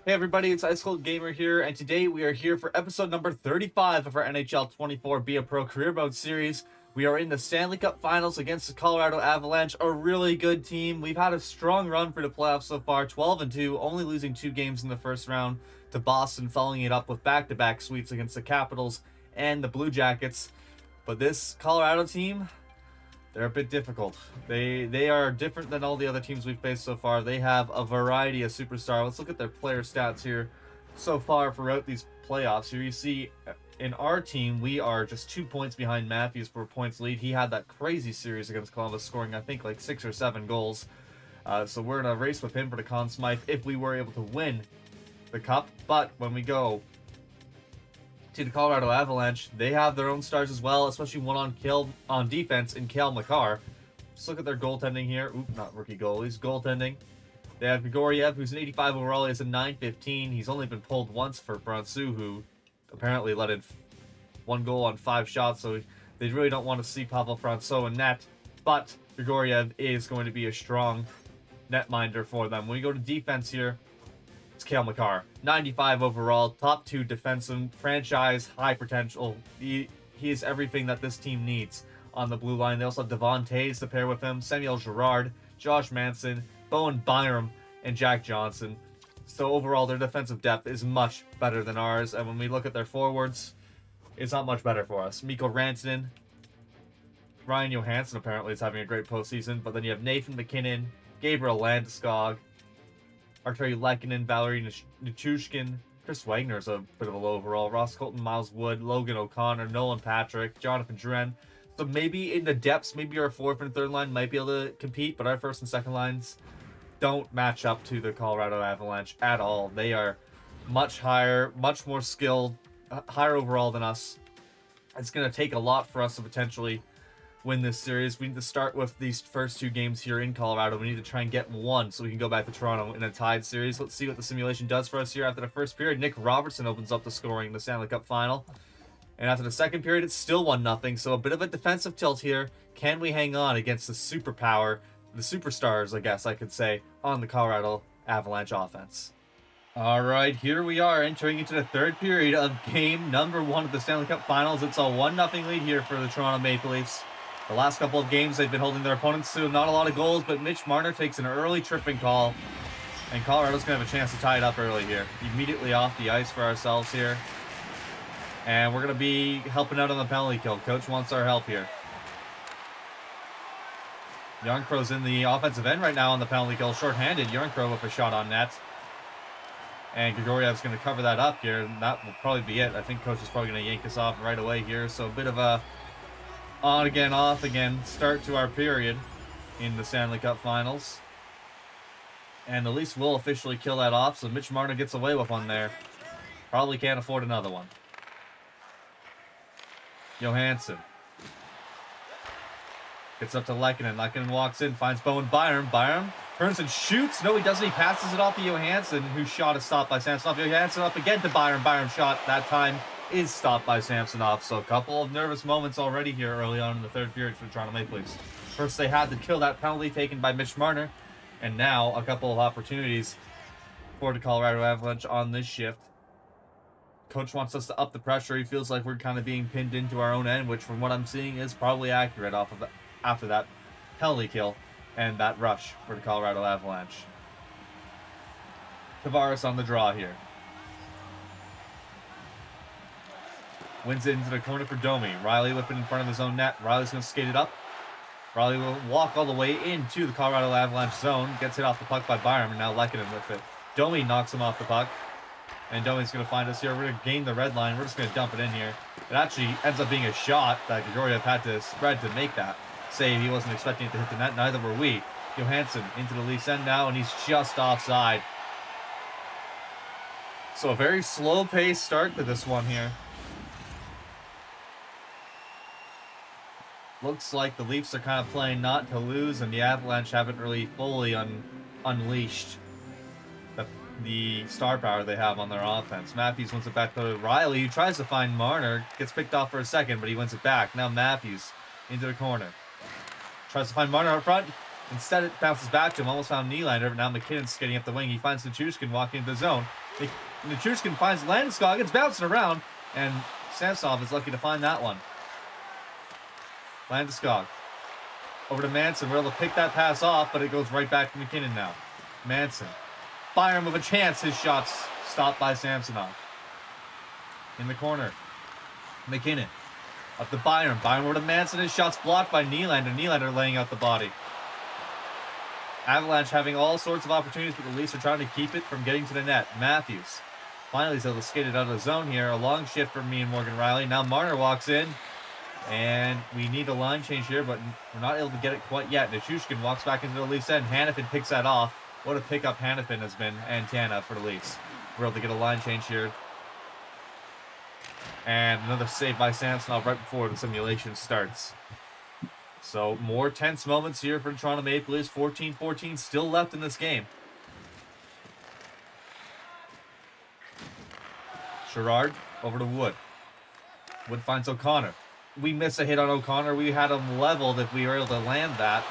Hey everybody, it's Ice Cold Gamer here, and today we are here for episode number 35 of our NHL 24 Be a Pro Career Mode series. We are in the Stanley Cup Finals against the Colorado Avalanche, a really good team. We've had a strong run for the playoffs so far, 12-2, only losing 2 games in the first round to Boston, following it up with back-to-back sweeps against the Capitals and the Blue Jackets. But this Colorado team, they're a bit difficult. They are different than all the other teams we've faced so far. They have a variety of superstars. Let's look at their player stats here so far throughout these playoffs. Here you see in our team, we are just 2 points behind Matthews for points lead. He had that crazy series against Columbus, scoring I think like 6 or 7 goals. So we're in a race with him for the Conn Smythe if we were able to win the Cup. But when we go to the Colorado Avalanche, they have their own stars as well, especially one on defense in Cale Makar. Just look at their goaltending here. Oop, not rookie goalies, goaltending. They have Grigoriev, who's an 85 overall. He has a 915. He's only been pulled once for Francouz, who apparently let in 1 goal on 5 shots, so they really don't want to see Pavel Francouz in net. But Grigoriev is going to be a strong netminder for them. When we go to defense here, it's Cale Makar, 95 overall, top 2 defenseman, franchise, high potential. He is everything that this team needs on the blue line. They also have Devon Toews to pair with him, Samuel Girard, Josh Manson, Bowen Byram, and Jack Johnson. So overall, their defensive depth is much better than ours. And when we look at their forwards, it's not much better for us. Mikko Rantanen, Ryan Johansson apparently is having a great postseason. But then you have Nathan McKinnon, Gabriel Landeskog, Arturi Lehkonen, Valerie Nichushkin, Chris Wagner's a bit of a low overall, Ross Colton, Miles Wood, Logan O'Connor, Nolan Patrick, Jonathan Dren. So maybe in the depths, maybe our 4th and 3rd line might be able to compete, but our 1st and 2nd lines don't match up to the Colorado Avalanche at all. They are much higher, much more skilled, higher overall than us. It's going to take a lot for us to potentially win this series. We need to start with these first 2 games here in Colorado. We need to try and get 1 so we can go back to Toronto in a tied series. Let's see what the simulation does for us here. After the first period, Nick Robertson opens up the scoring in the Stanley Cup Final. And after the second period, it's still 1-0. So a bit of a defensive tilt here. Can we hang on against the superpower, the superstars, I guess I could say, on the Colorado Avalanche offense? All right, here we are entering into the 3rd period of game number 1 of the Stanley Cup Finals. It's a 1-0 lead here for the Toronto Maple Leafs. The last couple of games, they've been holding their opponents to not a lot of goals, but Mitch Marner takes an early tripping call, and Colorado's going to have a chance to tie it up early here. Immediately off the ice for ourselves here. And we're going to be helping out on the penalty kill. Coach wants our help here. Yarncrow's in the offensive end right now on the penalty kill. Short-handed, Yarncrow with a shot on net. And Grigoriev's going to cover that up here, and that will probably be it. I think Coach is probably going to yank us off right away here, so a bit of a on again, off again start to our period in the Stanley Cup Finals. And the Leafs will officially kill that off, so Mitch Marner gets away with one there. Probably can't afford another one. Johansson gets up to Lehkonen. Lehkonen walks in, finds Bowen Byram. Byram turns and shoots. No, he doesn't. He passes it off to Johansson, whose shot is stopped by Samsonov. Johansson up again to Byram. Byram's shot that time is stopped by Samsonov. So a couple of nervous moments already here early on in the 3rd period for the Toronto Maple Leafs. First, they had to kill that penalty taken by Mitch Marner, and now a couple of opportunities for the Colorado Avalanche on this shift. Coach wants us to up the pressure. He feels like we're kind of being pinned into our own end, which from what I'm seeing is probably accurate after that penalty kill and that rush for the Colorado Avalanche. Tavares on the draw here. Wins it into the corner for Domi. Riley whipping in front of his own net. Riley's going to skate it up. Riley will walk all the way into the Colorado Avalanche zone. Gets hit off the puck by Byram, and now Lehkonen with it. Domi knocks him off the puck. And Domi's going to find us here. We're going to gain the red line. We're just going to dump it in here. It actually ends up being a shot that Grigoriev had to spread to make that save. He wasn't expecting it to hit the net. Neither were we. Johansson into the Leafs end now, and he's just offside. So a very slow-paced start to this one here. Looks like the Leafs are kind of playing not to lose, and the Avalanche haven't really fully unleashed the star power they have on their offense. Matthews wins it back to Riley, who tries to find Marner. Gets picked off for a second, but he wins it back. Now Matthews into the corner. Tries to find Marner up front. Instead, it bounces back to him. Almost found Nylander, but now McKinnon's skating up the wing. He finds Nichushkin walking into the zone. Nichushkin finds Landeskog. It's bouncing around, and Samsonov is lucky to find that one. Landeskog over to Manson. We're able to pick that pass off, but it goes right back to McKinnon now. Manson. Byram with a chance. His shot's stopped by Samsonov. In the corner. McKinnon. Up to Byram. Byram over to Manson. His shot's blocked by Nylander. Nylander laying out the body. Avalanche having all sorts of opportunities, but the Leafs are trying to keep it from getting to the net. Matthews. Finally is able to skate it out of the zone here. A long shift from me and Morgan Riley. Now Marner walks in. And we need a line change here, but we're not able to get it quite yet. Nichushkin walks back into the Leafs end. Hanifin picks that off. What a pickup Hanifin has been, and Tana for the Leafs. We're able to get a line change here. And another save by Samsonov right before the simulation starts. So more tense moments here for the Toronto Maple Leafs. 14-14 still left in this game. Sherrard over to Wood. Wood finds O'Connor. We miss a hit on O'Connor. We had him leveled if we were able to land that.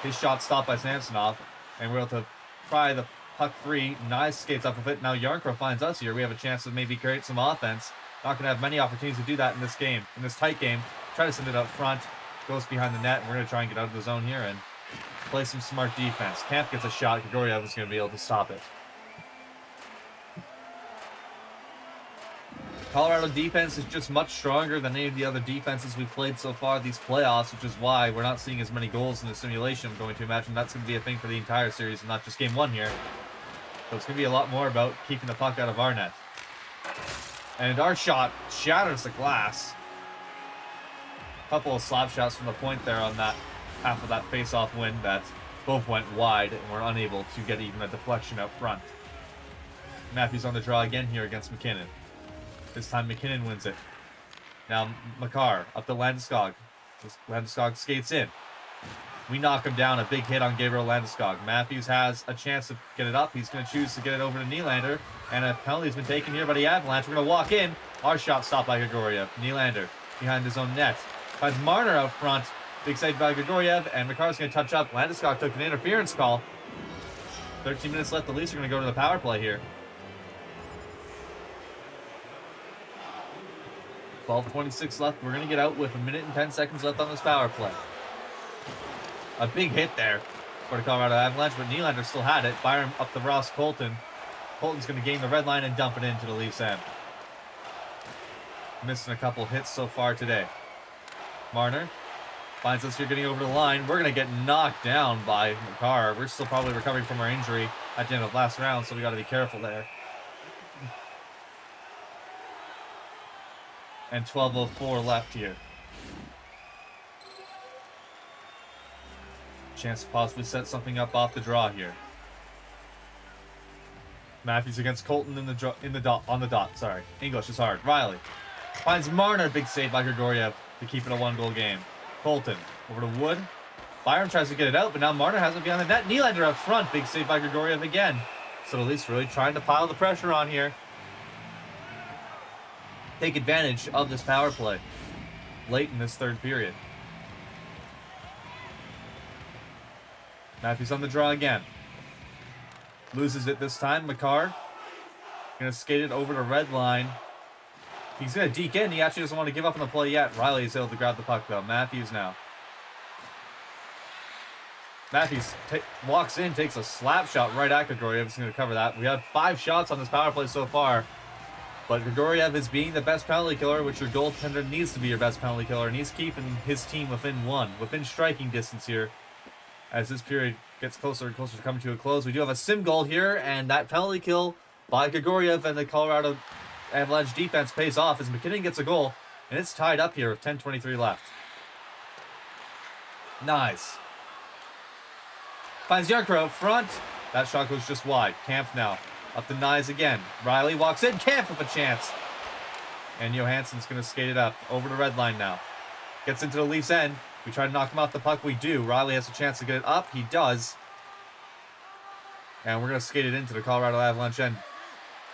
His shot stopped by Samsonov. And we're able to pry the puck free. Nice skates up of it. Now Yarncrow finds us here. We have a chance to maybe create some offense. Not going to have many opportunities to do that in this game. In this tight game. Try to send it up front. Goes behind the net. And we're going to try and get out of the zone here and play some smart defense. Camp gets a shot. Grigoriev is going to be able to stop it. Colorado defense is just much stronger than any of the other defenses we've played so far these playoffs, which is why we're not seeing as many goals in the simulation. I'm going to imagine that's going to be a thing for the entire series and not just game one here. So it's going to be a lot more about keeping the puck out of our net. And our shot shatters the glass. A couple of slap shots from the point there on that half of that face-off win that both went wide and were unable to get even a deflection out front. Matthews on the draw again here against McKinnon. This time McKinnon wins it. Now Makar up to Landeskog. Landeskog skates in. We knock him down. A big hit on Gabriel Landeskog. Matthews has a chance to get it up. He's going to choose to get it over to Nylander. And a penalty has been taken here by the Avalanche. We're going to walk in. Our shot stopped by Grigoriev. Nylander behind his own net. Finds Marner out front. Big save by Grigoriev. And Makar's going to touch up. Landeskog took an interference call. 13 minutes left. The Leafs are going to go to the power play here. 12:26 left. We're going to get out with 1 minute and 10 seconds left on this power play. A big hit there for the Colorado Avalanche, but Nylander still had it. Byram up to Ross Colton. Colton's going to gain the red line and dump it into the Leafs end. Missing a couple hits so far today. Marner finds us here getting over the line. We're going to get knocked down by Makar. We're still probably recovering from our injury at the end of last round, so we got to be careful there. And 12:04 left here. Chance to possibly set something up off the draw here. Matthews against Colton on the dot. Sorry, English is hard. Riley finds Marner. Big save by Grigoriev to keep it a 1-goal game. Colton over to Wood. Byram tries to get it out, but now Marner has it behind the net. Nylander up front. Big save by Grigoriev again. So the Leafs really trying to pile the pressure on here. Take advantage of this power play late in this third period. Matthews on the draw again. Loses it this time. Makar going to skate it over the red line. He's going to deke in. He actually doesn't want to give up on the play yet. Riley is able to grab the puck though. Matthews now. Matthews walks in, takes a slap shot right at Grigoriev. He's going to cover that. We have 5 shots on this power play so far. But Grigoriev is being the best penalty killer, which your goaltender needs to be your best penalty killer, and he's keeping his team within striking distance here. As this period gets closer and closer to coming to a close, we do have a sim goal here, and that penalty kill by Grigoriev and the Colorado Avalanche defense pays off as McKinnon gets a goal, and it's tied up here with 10:23 left. Nice. Finds Yarncrow up front. That shot goes just wide. Camp now. Up to Nyes again. Riley walks in. Camp with a chance. And Johansson's going to skate it up. Over the red line now. Gets into the Leafs end. We try to knock him off the puck. We do. Riley has a chance to get it up. He does. And we're going to skate it into the Colorado Avalanche end.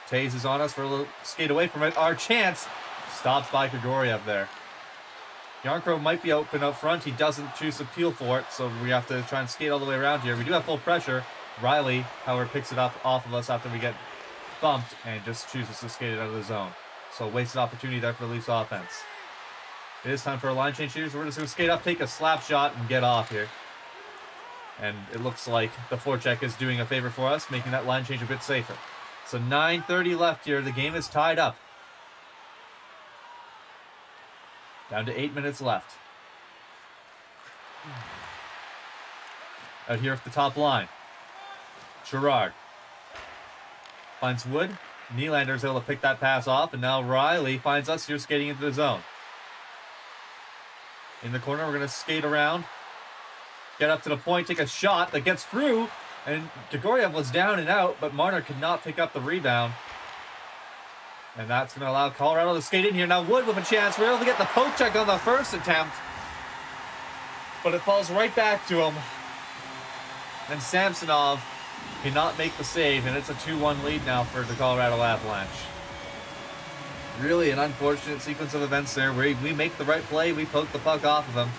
Taze is on us for a little skate away from it. Our chance. Stopped by Grigoriev there. Yarncrow might be open up front. He doesn't choose to peel for it, so we have to try and skate all the way around here. We do have full pressure. Riley, however, picks it up off of us after we get bumped and just chooses to skate it out of the zone. So wasted opportunity there for the Leafs offense. It is time for a line change here, so we're just going to skate up, take a slap shot, and get off here. And it looks like the forecheck is doing a favor for us, making that line change a bit safer. So 9:30 left here. The game is tied up. Down to 8 minutes left. Out here at the top line. Gerard finds Wood. Nylander's able to pick that pass off, and now Riley finds us here skating into the zone. In the corner, we're going to skate around. Get up to the point, take a shot that gets through, and Grigoriev was down and out, but Marner could not pick up the rebound. And that's going to allow Colorado to skate in here. Now Wood with a chance. We're able to get the poke check on the first attempt, but it falls right back to him. And Samsonov cannot make the save, and it's a 2-1 lead now for the Colorado Avalanche. Really an unfortunate sequence of events there. We make the right play, we poke the puck off of him.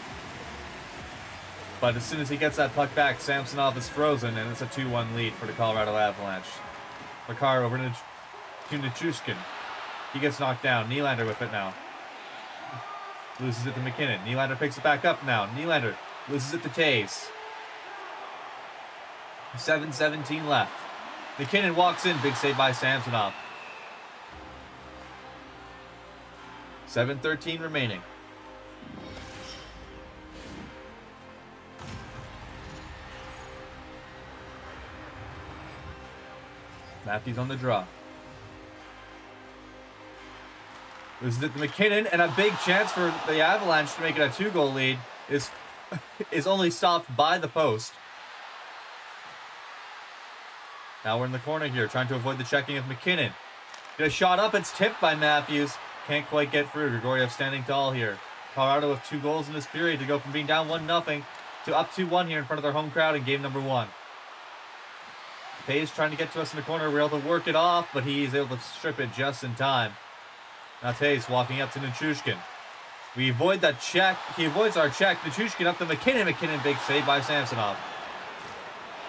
But as soon as he gets that puck back, Samsonov is frozen, and it's a 2-1 lead for the Colorado Avalanche. Makar over to Nichushkin. He gets knocked down. Nylander with it now. Loses it to McKinnon. Nylander picks it back up now. Nylander loses it to Taves. 7:17 left. McKinnon walks in. Big save by Samsonov. 7:13 remaining. Matthews on the draw. Loses it to McKinnon, and a big chance for the Avalanche to make it a 2-goal lead is only stopped by the post. Now we're in the corner here, trying to avoid the checking of McKinnon. Get a shot up, it's tipped by Matthews. Can't quite get through. Grigoriev standing tall here. Colorado with 2 goals in this period to go from being down 1-0 to up 2-1 here in front of their home crowd in game number 1. Taves trying to get to us in the corner. We're able to work it off, but he's able to strip it just in time. Now Taves walking up to Nichushkin. We avoid that check. He avoids our check. Nichushkin up to McKinnon. McKinnon, big save by Samsonov.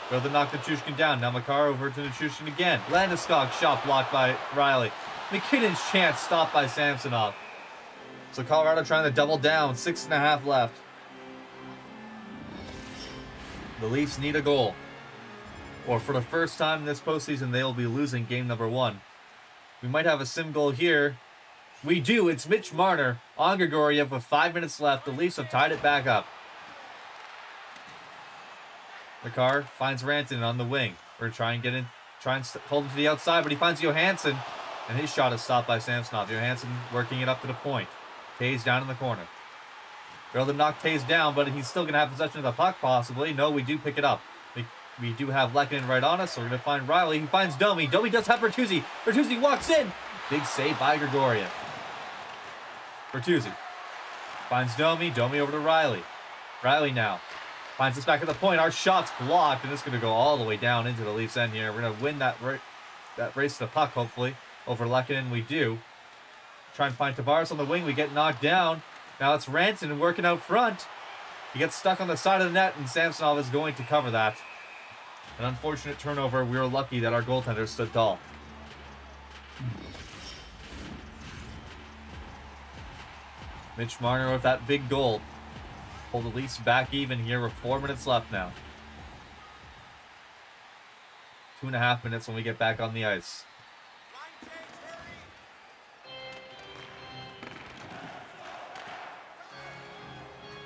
We're able to knock Nichushkin down. Now Makar over to Nichushkin again. Landeskog shot blocked by Riley. McKinnon's chance stopped by Samsonov. So Colorado trying to double down. 6.5 left. The Leafs need a goal. Or for the first time in this postseason, they will be losing game number 1. We might have a sim goal here. We do. It's Mitch Marner on Grigoriev with 5 minutes left. The Leafs have tied it back up. Makar finds Rantanen on the wing. We're going to try and get in, hold him to the outside, but he finds Johansson, and his shot is stopped by Samsonov. Johansson working it up to the point. Taves down in the corner. We're able to knock Taves down, but he's still going to have possession of the puck, possibly. No, we do pick it up. We do have Lehkonen right on us, so we're going to find Riley. He finds Domi. Domi does have Bertuzzi. Bertuzzi walks in. Big save by Grigoriev. Bertuzzi finds Domi. Domi over to Riley. Riley now finds us back at the point. Our shot's blocked, and it's going to go all the way down into the Leafs' end here. We're going to win that race to the puck, hopefully, over Lehkonen. We do. Try and find Tavares on the wing. We get knocked down. Now it's Rantanen working out front. He gets stuck on the side of the net, and Samsonov is going to cover that. An unfortunate turnover. We were lucky that our goaltender stood tall. Mitch Marner with that big goal. Hold the Leafs back even here with 4 minutes left now. 2.5 minutes when we get back on the ice.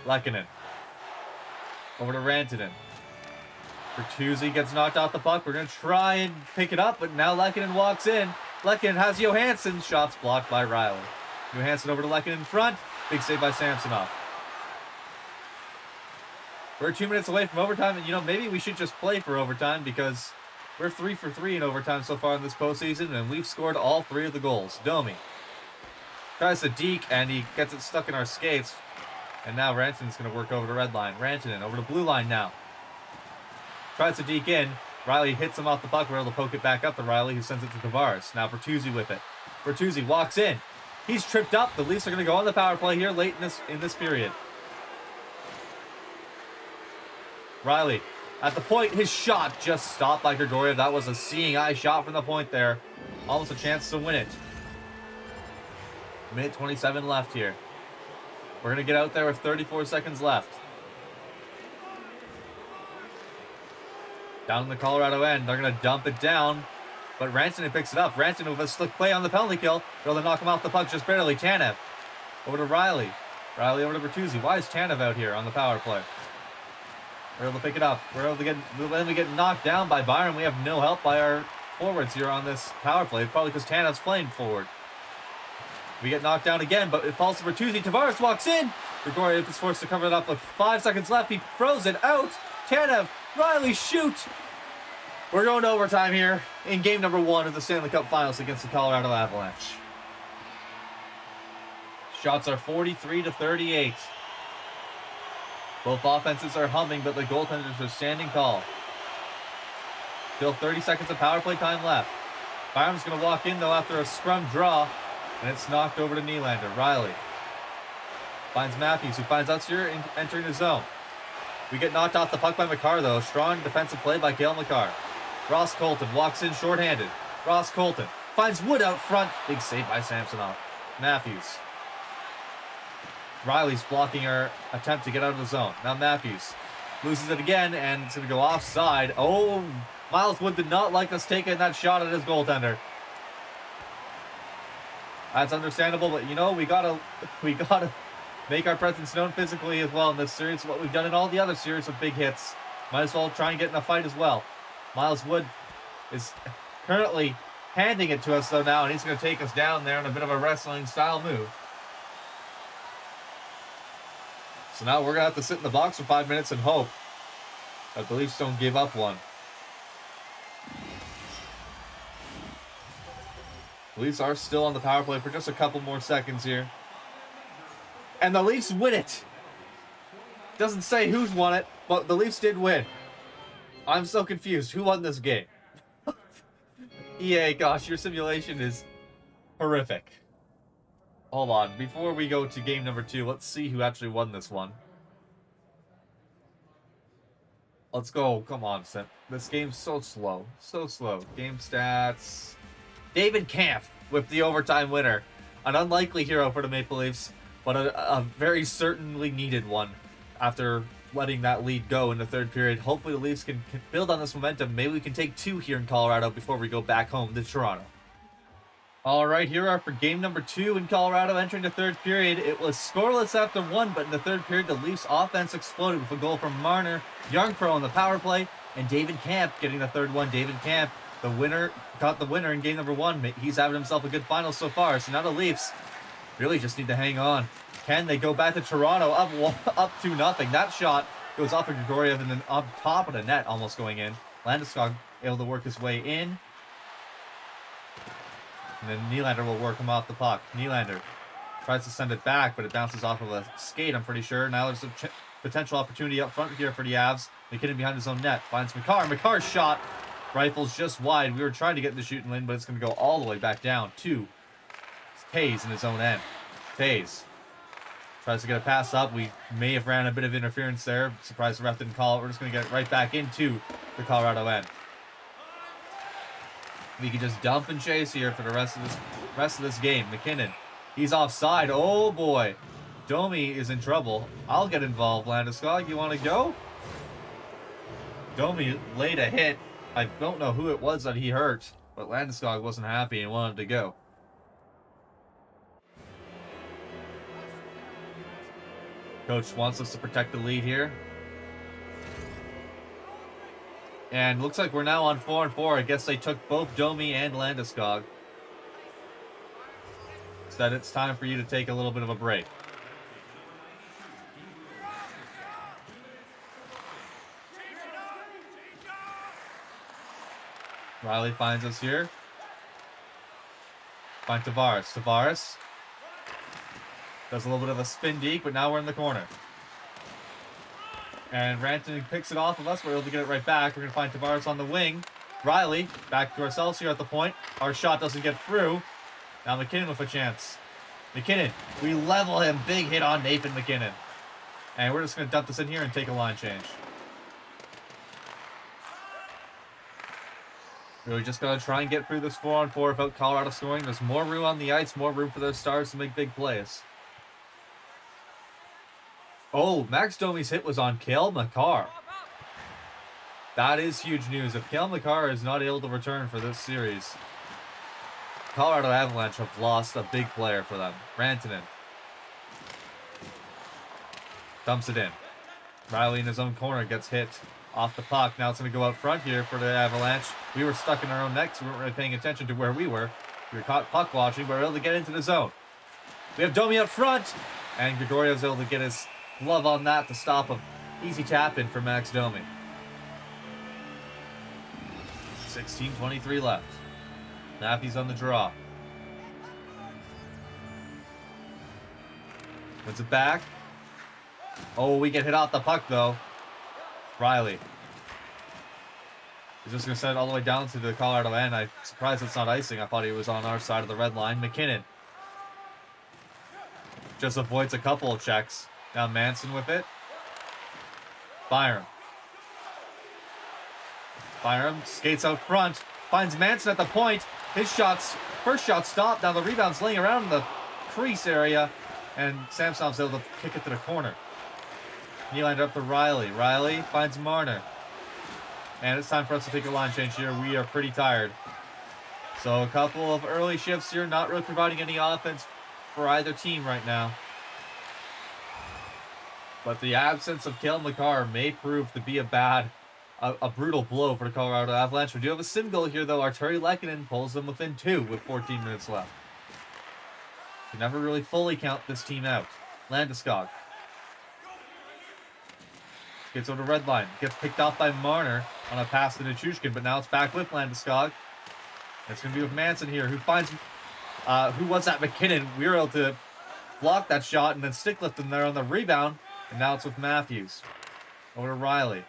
Lehkonen. Over to Rantanen. Bertuzzi gets knocked off the puck. We're going to try and pick it up, but now Lehkonen walks in. Lehkonen has Johansson. Shots blocked by Riley. Johansson over to Lehkonen in front. Big save by Samsonov. We're 2 minutes away from overtime, and maybe we should just play for overtime because we're 3 for 3 in overtime so far in this postseason, and we've scored all 3 of the goals. Domi tries to deke, and he gets it stuck in our skates. And now Rantanen's going to work over to red line. Rantanen over to blue line now. Tries to deke in. Riley hits him off the puck. We're able to poke it back up to Riley, who sends it to Tavares. Now Bertuzzi with it. Bertuzzi walks in. He's tripped up. The Leafs are going to go on the power play here late in this period. Riley at the point. His shot just stopped by Grigoriev. That was a seeing eye shot from the point there. Almost a chance to win it. Minute 27 left here. We're going to get out there with 34 seconds left. Down in the Colorado end. They're going to dump it down. But Rantanen picks it up. Rantanen with a slick play on the penalty kill. They'll knock him off the puck just barely. Tanev over to Riley. Riley over to Bertuzzi. Why is Tanev out here on the power play? We're able to pick it up. We're able to get knocked down by Byron. We have no help by our forwards here on this power play. Probably because Tanev's playing forward. We get knocked down again, but it falls to Bertuzzi. Tavares walks in. Grigoriev is forced to cover it up with 5 seconds left. He throws it out. Tanev. Riley, shoot. We're going to overtime here in game number 1 of the Stanley Cup Finals against the Colorado Avalanche. Shots are 43-38. Both offenses are humming, but the goaltenders are standing tall. Still 30 seconds of power play time left. Byram's going to walk in, though, after a scrum draw, and it's knocked over to Nylander. Riley finds Matthews, who finds us here entering the zone. We get knocked off the puck by Makar, though. Strong defensive play by Cale Makar. Ross Colton walks in shorthanded. Ross Colton finds Wood out front. Big save by Samsonov. Matthews. Riley's blocking our attempt to get out of the zone. Now Matthews loses it again, and it's going to go offside. Oh, Miles Wood did not like us taking that shot at his goaltender. That's understandable, but you know, we gotta make our presence known physically as well in this series. What we've done in all the other series with big hits. Might as well try and get in a fight as well. Miles Wood is currently handing it to us though now, and he's going to take us down there in a bit of a wrestling style move. So now we're going to have to sit in the box for 5 minutes and hope that the Leafs don't give up one. The Leafs are still on the power play for just a couple more seconds here. And the Leafs win it. Doesn't say who's won it, but the Leafs did win. I'm so confused. Who won this game? EA, gosh, your simulation is horrific. Hold on. Before we go to game number 2, let's see who actually won this one. Let's go. Come on, Sim. This game's so slow. So slow. Game stats. David Kampf with the overtime winner. An unlikely hero for the Maple Leafs, but a very certainly needed one after letting that lead go in the third period. Hopefully the Leafs can build on this momentum. Maybe we can take 2 here in Colorado before we go back home to Toronto. All right, here are for game number 2 in Colorado entering the third period. It was scoreless after 1, but in the third period, the Leafs offense exploded with a goal from Marner, Youngcrow on the power play, and David Kampf getting the third one. David Kampf, the winner, got the winner in game number 1. He's having himself a good final so far. So now the Leafs really just need to hang on. Can they go back to Toronto up 2-0? That shot goes off of Grigoriev and then up top of the net, almost going in. Landeskog able to work his way in. And then Nylander will work him off the puck. Nylander tries to send it back, but it bounces off of a skate, I'm pretty sure. Now there's a potential opportunity up front here for the Avs. McKinnon behind his own net. Finds Makar. Makar's shot rifles just wide. We were trying to get in the shooting lane, but it's going to go all the way back down to Taves in his own end. Taves tries to get a pass up. We may have ran a bit of interference there. Surprised the ref didn't call it. We're just going to get it right back into the Colorado end. We can just dump and chase here for the rest of this game. McKinnon, he's offside. Oh boy, Domi is in trouble. I'll get involved. Landeskog, you want to go? Domi laid a hit. I don't know who it was that he hurt, but Landeskog wasn't happy and wanted to go. Coach wants us to protect the lead here. And looks like we're now on 4-4. I guess they took both Domi and Landeskog. So that it's time for you to take a little bit of a break. Riley finds us here. Find Tavares. Tavares does a little bit of a spin deke, but now we're in the corner. And Rantanen picks it off of us. We're able to get it right back. We're going to find Tavares on the wing. Riley, back to ourselves here at the point. Our shot doesn't get through. Now McKinnon with a chance. McKinnon, we level him. Big hit on Nathan McKinnon. And we're just going to dump this in here and take a line change. Really just got to try and get through this 4-on-4 without Colorado scoring. There's more room on the ice, more room for their stars to make big plays. Oh, Max Domi's hit was on Cale Makar. That is huge news. If Cale Makar is not able to return for this series, Colorado Avalanche have lost a big player for them. Rantanen. Dumps it in. Riley in his own corner gets hit off the puck. Now it's going to go out front here for the Avalanche. We were stuck in our own net, so we weren't really paying attention to where we were. We were caught puck watching, but we were able to get into the zone. We have Domi up front, and Grigoriev's able to get his glove on that to stop an easy tap in for Max Domi. 16:23 left. Matthews on the draw. Puts it back. Oh, we get hit off the puck, though. Riley. He's just going to send it all the way down to the Colorado end. I'm surprised it's not icing. I thought he was on our side of the red line. McKinnon just avoids a couple of checks. Now Manson with it. Byram. Byram skates out front. Finds Manson at the point. His first shot stopped. Now the rebound's laying around in the crease area. And Samsonov's able to kick it to the corner. Nylander up to Riley. Riley finds Marner. And it's time for us to take a line change here. We are pretty tired. So a couple of early shifts here, not really providing any offense for either team right now. But the absence of Cale Makar may prove to be a brutal blow for the Colorado Avalanche. We do have a sim goal here, though. Arturi Lehkonen pulls them within 2 with 14 minutes left. Can never really fully count this team out. Landeskog gets over the red line. Gets picked off by Marner on a pass to Nichushkin, but now it's back with Landeskog. It's going to be with Manson here, who finds... who was that? McKinnon. We were able to block that shot and then stick lift him there on the rebound. And now it's with Matthews. Over to Riley.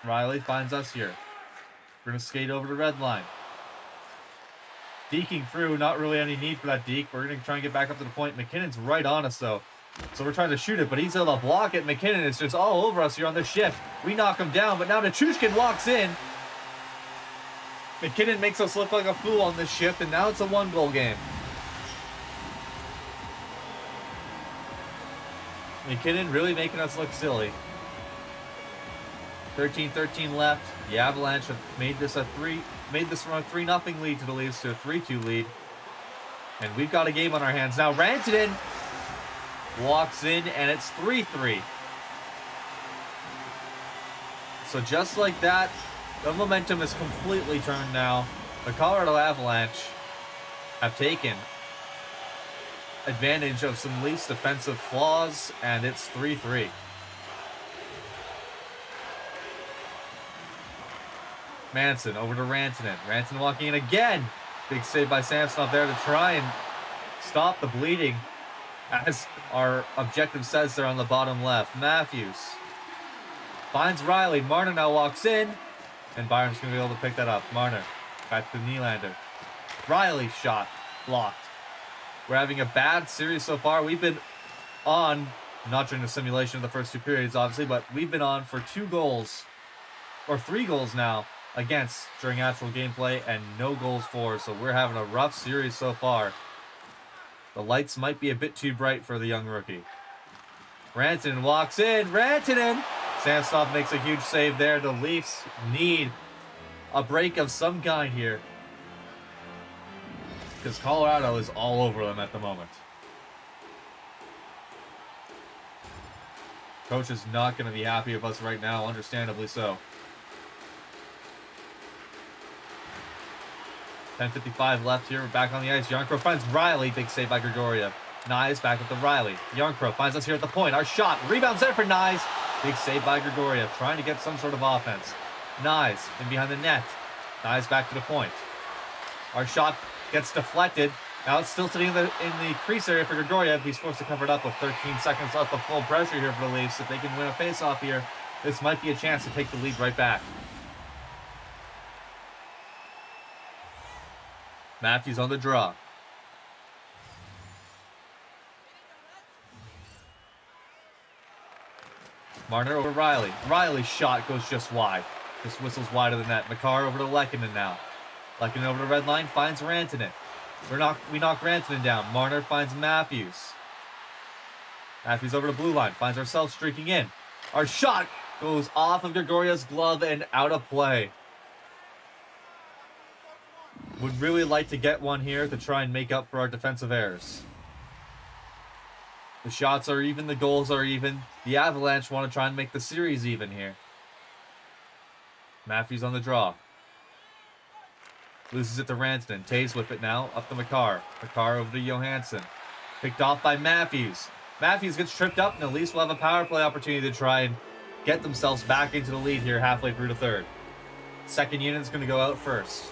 Riley finds us here. We're going to skate over the red line. Deking through. Not really any need for that deke. We're going to try and get back up to the point. McKinnon's right on us, though. So we're trying to shoot it, but he's able to block it. McKinnon is just all over us here on this shift. We knock him down, but now Nichushkin walks in. McKinnon makes us look like a fool on this shift, and now it's a 1-goal game. McKinnon really making us look silly. 13-13 left. The Avalanche have made this from a 3-0 lead to the Leafs to a 3-2 lead. And we've got a game on our hands now. Rantanen walks in, and it's 3-3. So just like that, the momentum is completely turned now. The Colorado Avalanche have taken advantage of some Leafs defensive flaws, and it's 3-3. Manson over to Rantanen. Rantanen walking in again. Big save by Samsonov there to try and stop the bleeding, as our objective says there on the bottom left. Matthews finds Riley. Marner now walks in, and Byram's going to be able to pick that up. Marner back to Nylander. Riley shot blocked. We're having a bad series so far. We've been on, not during the simulation of the first 2 periods, obviously, but we've been on for 2 goals, or 3 goals now, against during actual gameplay, and no goals for. So we're having a rough series so far. The lights might be a bit too bright for the young rookie. Rantanen walks in. Rantanen! Samsonov makes a huge save there. The Leafs need a break of some kind here, because Colorado is all over them at the moment. Coach is not going to be happy with us right now, understandably so. 10:55 left here. We're back on the ice. Yarncrow finds Riley. Big save by Grigoriev. Nyes back up to Riley. Yarncrow finds us here at the point. Our shot. Rebounds there for Nyes. Big save by Grigoriev, trying to get some sort of offense. Nyes in behind the net. Nyes back to the point. Our shot gets deflected. Now it's still sitting in the crease area for Grigoriev. He's forced to cover it up with 13 seconds left of full pressure here for the Leafs. If they can win a faceoff here, this might be a chance to take the lead right back. Matthews on the draw. Marner over Riley. Riley's shot goes just wide. Just whistles wide of the net. Makar over to Lehkonen now. Lehkonen over the red line, finds Rantanen. We knock Rantanen down. Marner finds Matthews. Matthews over to blue line, finds ourselves streaking in. Our shot goes off of Gregoria's glove and out of play. Would really like to get one here to try and make up for our defensive errors. The shots are even, the goals are even. The Avalanche want to try and make the series even here. Matthews on the draw. Loses it to Rantanen. Taves with it now. Up to Makar. Makar over to Johansson. Picked off by Matthews. Matthews gets tripped up, and at least we'll have a power play opportunity to try and get themselves back into the lead here halfway through the third. Second unit's going to go out first.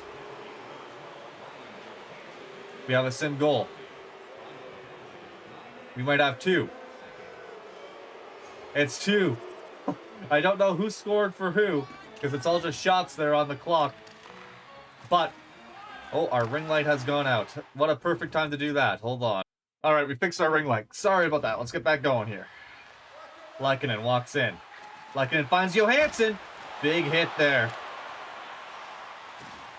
We have a sim goal. We might have two. It's two. I don't know who scored for who, because it's all just shots there on the clock. But, oh, our ring light has gone out. What a perfect time to do that. Hold on. All right, we fixed our ring light. Sorry about that. Let's get back going here. Lehkonen walks in. Lehkonen finds Johansson. Big hit there.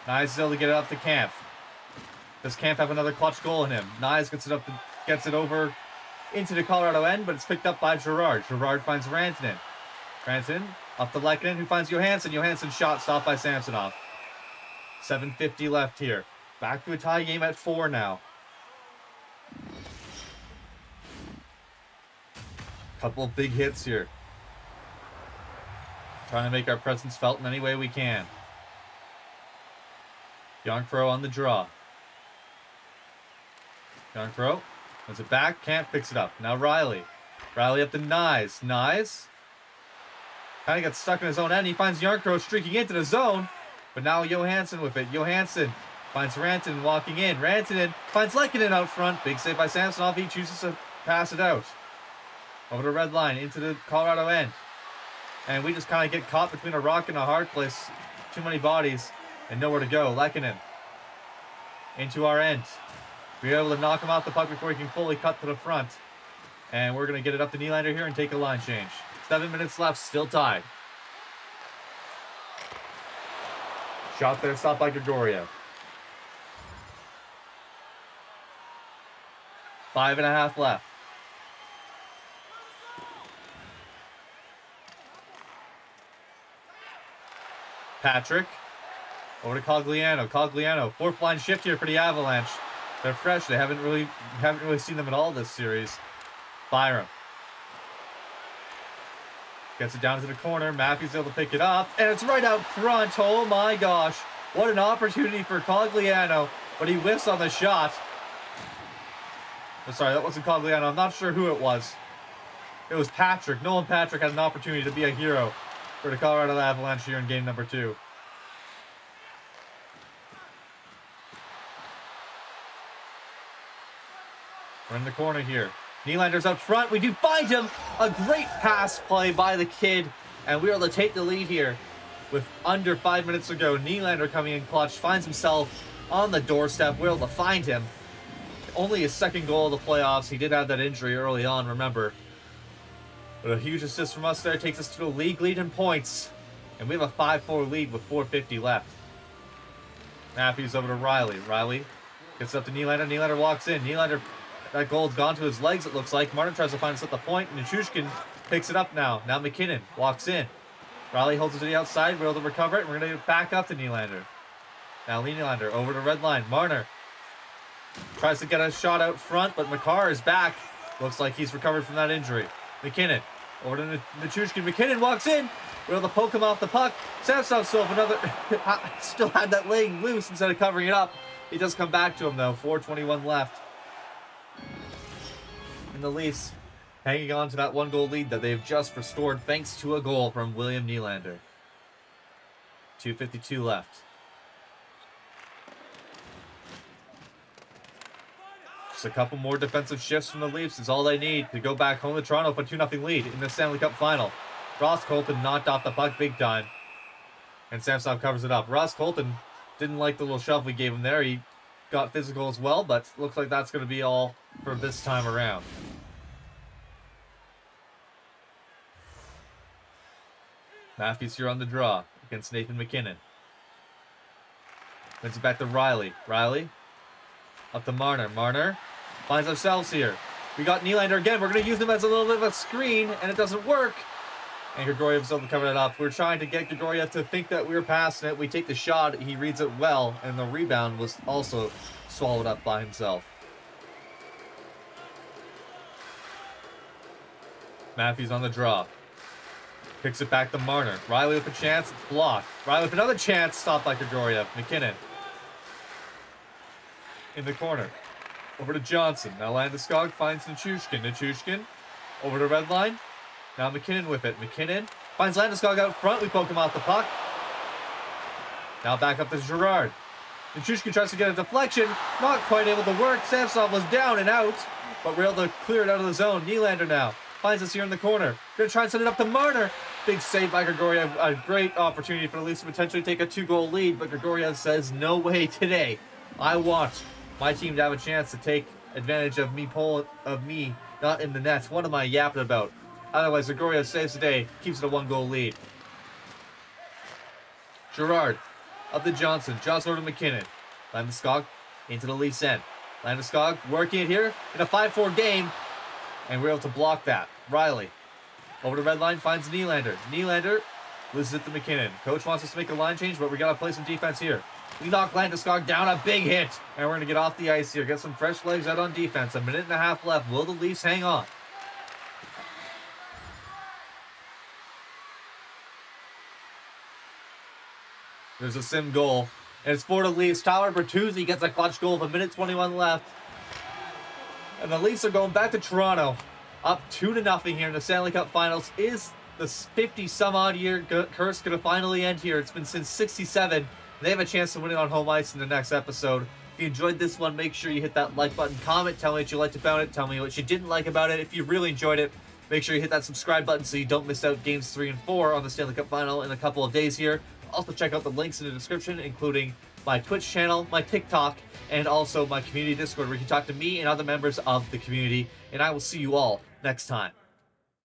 Nice still to get it up to Kampf. Does Kampf have another clutch goal in him? Nyes gets it over into the Colorado end, but it's picked up by Gerard. Gerard finds Rantanen. Rantanen up to Lehkonen, who finds Johansson. Johansson's shot stopped by Samsonov. 7:50 left here. Back to a tie game at 4 now. Couple of big hits here. Trying to make our presence felt in any way we can. Young-Crow on the draw. Young-Crow puts it back. Kampf picks it up. Now Riley. Riley up to Nyes. Nyes kind of gets stuck in his own end. He finds Young-Crow streaking into the zone. But now Johansson with it. Johansson finds Rantanen walking in. Rantanen finds Lehkonen out front. Big save by Samsonov. He chooses to pass it out. Over the red line into the Colorado end. And we just kind of get caught between a rock and a hard place. Too many bodies and nowhere to go. Lehkonen into our end. We're able to knock him off the puck before he can fully cut to the front. And we're going to get it up to Nylander here and take a line change. 7 minutes left, still tied. Shot there, stopped by Grigoriev. 5.5 left. Patrick over to Cogliano. Cogliano, fourth line shift here for the Avalanche. They're fresh. They haven't really seen them at all this series. Byram gets it down to the corner. Matthews able to pick it up, and it's right out front. Oh my gosh, what an opportunity for Cogliano, but he whiffs on the shot. Oh, sorry, that wasn't Cogliano. I'm not sure who it was. It was Patrick. Nolan Patrick had an opportunity to be a hero for the Colorado Avalanche here in game number 2. We're in the corner here. Nylander's up front. We do find him. A great pass play by the kid. And we're able to take the lead here with under 5 minutes to go. Nylander coming in clutch. Finds himself on the doorstep. We're able to find him. Only his second goal of the playoffs. He did have that injury early on, remember. But a huge assist from us there takes us to the league lead in points. And we have a 5-4 lead with 4:50 left. Matthews over to Riley. Riley gets up to Nylander. Nylander walks in. Nylander, that goal's gone to his legs, it looks like. Martin tries to find us at the point, and Nichushkin picks it up now. Now McKinnon walks in. Riley holds it to the outside. We're able to recover it, and we're going to get back up to Nylander. Now Nylander over to red line. Marner tries to get a shot out front, but Makar is back. Looks like he's recovered from that injury. McKinnon over to Nichushkin. McKinnon walks in. We're able to poke him off the puck. Samsonov still had that leg loose instead of covering it up. He does come back to him though. 4:21 left. And the Leafs hanging on to that 1-goal lead that they've just restored thanks to a goal from William Nylander. 2:52 left. Just a couple more defensive shifts from the Leafs is all they need to go back home to Toronto for a 2-0 lead in the Stanley Cup final. Ross Colton knocked off the puck big time. And Samsonov covers it up. Ross Colton didn't like the little shove we gave him there. He got physical as well, but looks like that's going to be all for this time around. Matthews here on the draw against Nathan McKinnon. Wins it back to Riley. Riley up to Marner. Marner finds ourselves here. We got Nylander again. We're going to use him as a little bit of a screen, and it doesn't work. And Grigoriev's able to cover it up. We're trying to get Grigoriev to think that we were passing it. We take the shot. He reads it well, and the rebound was also swallowed up by himself. Matthews on the draw. Picks it back to Marner. Riley with a chance. It's blocked. Riley with another chance. Stopped by Grigoriev. McKinnon in the corner. Over to Johnson. Now Landeskog finds Nichushkin. Nichushkin over to red line. Now McKinnon with it. McKinnon finds Landeskog out front. We poke him off the puck. Now back up to Girard. Nichushkin tries to get a deflection. Not quite able to work. Samsonov was down and out, but we're able to clear it out of the zone. Nylander now finds us here in the corner. Gonna try and send it up to Marner. Big save by Grigoriev. A great opportunity for the Leafs to potentially take a 2-goal lead, but Grigoriev says, no way today. I want my team to have a chance to take advantage of me not in the net. What am I yapping about? Otherwise, Grigoriev saves today, keeps it a 1-goal lead. Girard up to Johnson. Johnson over to McKinnon. Landeskog into the Leafs end. Landeskog working it here in a 5-4 game, and we're able to block that. Riley over to red line, finds Nylander. Nylander loses it to McKinnon. Coach wants us to make a line change, but we got to play some defense here. We knock Landeskog down, a big hit, and we're going to get off the ice here, get some fresh legs out on defense. 1.5 minutes left. Will the Leafs hang on? There's a sim goal, and it's for the Leafs. Tyler Bertuzzi gets a clutch goal with 1:21 left. And the Leafs are going back to Toronto, up 2-0 here in the Stanley Cup Finals. Is the 50-some-odd year curse going to finally end here? It's been since 67. They have a chance to win it on home ice in the next episode. If you enjoyed this one, make sure you hit that like button. Comment, tell me what you liked about it. Tell me what you didn't like about it. If you really enjoyed it, make sure you hit that subscribe button so you don't miss out games 3 and 4 on the Stanley Cup Final in a couple of days here. Also, check out the links in the description, including my Twitch channel, my TikTok, and also my community Discord, where you can talk to me and other members of the community. And I will see you all next time.